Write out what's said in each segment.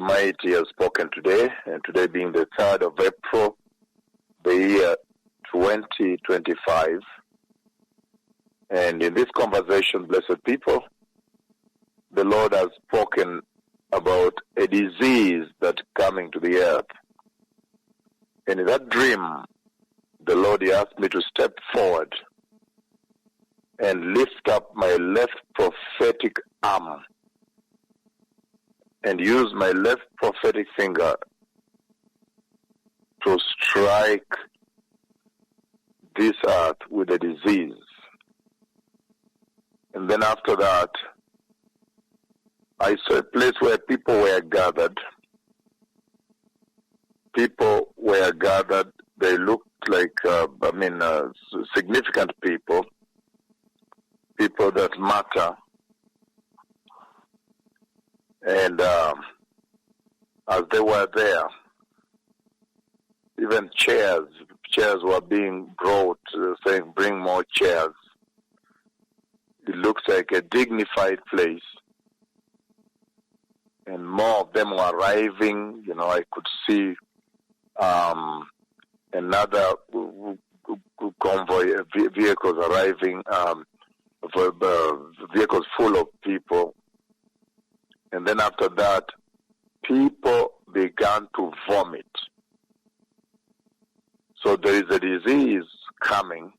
Almighty has spoken today, and today being the 3rd of April, the year 2025. And in this conversation, blessed people, the Lord has spoken about a disease that's coming to the earth. And in that dream, the Lord asked me to step forward and lift up my left prophetic arm and use my left prophetic finger to strike this earth with a disease. And then after that, I saw a place where people were gathered. People were gathered. They looked like, significant people, people that matter. And as they were there, even chairs were being brought, saying, bring more chairs. It looks like a dignified place. And more of them were arriving. I could see another convoy, vehicles arriving, vehicles full of people. And then after that, people began to vomit. So there is a disease coming,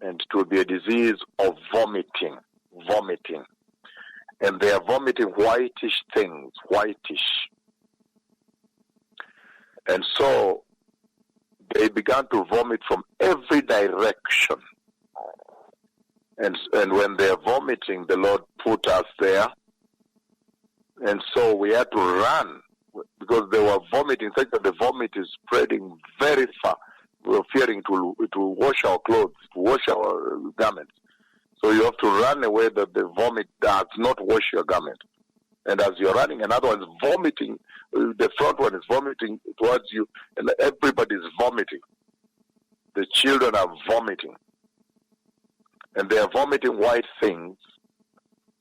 and it will be a disease of vomiting. And they are vomiting whitish things, whitish. And so they began to vomit from every direction. And when they're vomiting, the Lord put us there. And so we had to run because they were vomiting. In fact, that the vomit is spreading very far. We were fearing to wash our clothes, to wash our garments. So you have to run away that the vomit does not wash your garment. And as you're running, another one is vomiting. The front one is vomiting towards you, and everybody is vomiting. The children are vomiting. And they are vomiting white things.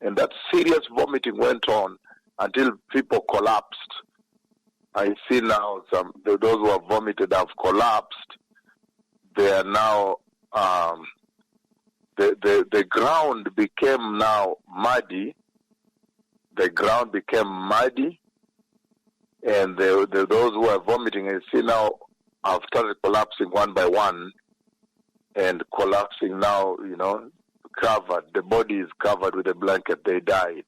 And that serious vomiting went on until people collapsed. I see now those who have vomited have collapsed. They are now, the ground became now muddy. The ground became muddy. And those who are vomiting, I see now, have started collapsing one by one and collapsing now, covered. The body is covered with a blanket. They died.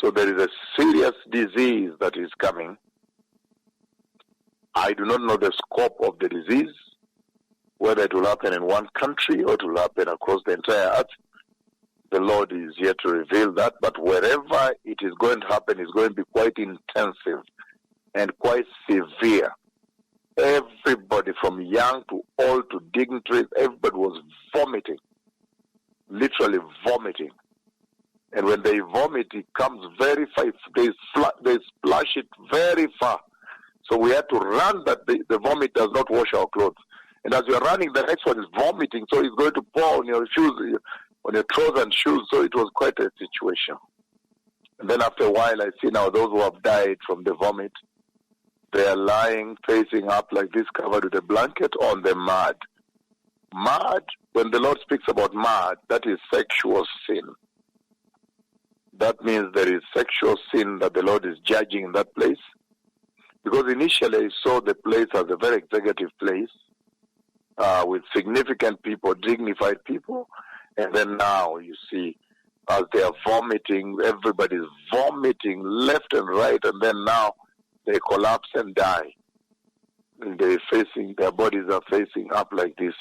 So there is a serious disease that is coming. I do not know the scope of the disease, whether it will happen in one country or it will happen across the entire earth. The Lord is here to reveal that, but wherever it is going to happen, it's going to be quite intensive and quite severe. Everybody from young to old to dignitaries, everybody was vomiting, literally vomiting. And when they vomit, it comes very far. They splash it very far. So we had to run that the vomit does not wash our clothes. And as you're running, the next one is vomiting. So it's going to pour on your shoes, on your trousers and shoes. So it was quite a situation. And then after a while, I see now those who have died from the vomit, they are lying, facing up like this, covered with a blanket on the mud. Mud, when the Lord speaks about mud, that is sexual sin. That means there is sexual sin that the Lord is judging in that place. Because initially I saw the place as a very executive place with significant people, dignified people. And then now you see as they are vomiting, everybody is vomiting left and right. And then now they collapse and die. And their bodies are facing up like this.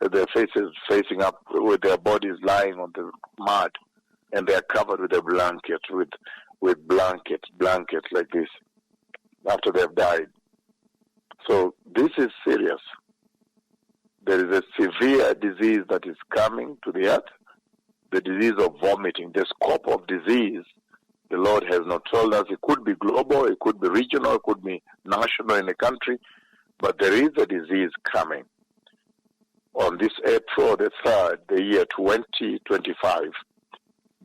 Their faces facing up with their bodies lying on the mud. And they are covered with a blanket, with blanket like this, after they have died. So this is serious. There is a severe disease that is coming to the earth, the disease of vomiting. The scope of disease, the Lord has not told us. It could be global, it could be regional, it could be national in a country, but there is a disease coming. On this April the 3rd, the year 2025,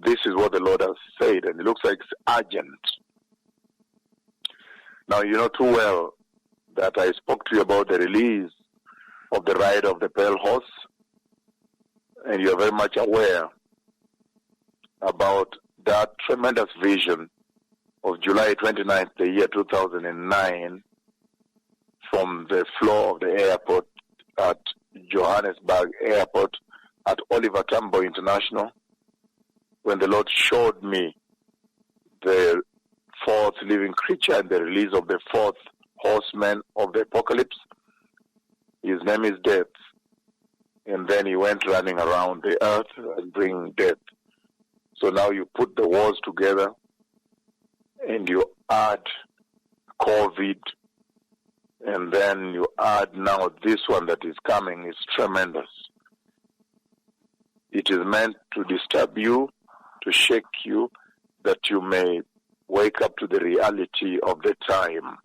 this is what the Lord has said, and it looks like it's urgent. Now, you know too well that I spoke to you about the release of the ride of the Pale Horse, and you're very much aware about that tremendous vision of July 29th, the year 2009, from the floor of the airport at Johannesburg Airport at Oliver Tambo International, when the Lord showed me the fourth living creature and the release of the fourth horseman of the apocalypse. His name is Death. And then he went running around the earth and bringing death. So now you put the wars together and you add COVID, and then you add now this one that is coming is tremendous. It is meant to disturb you, to shake you, that you may wake up to the reality of the time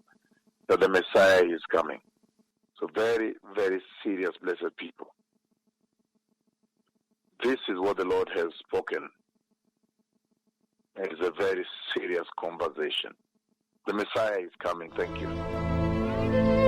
that the Messiah is coming. So very, very serious, blessed people. This is what the Lord has spoken. It is a very serious conversation. The Messiah is coming. Thank you.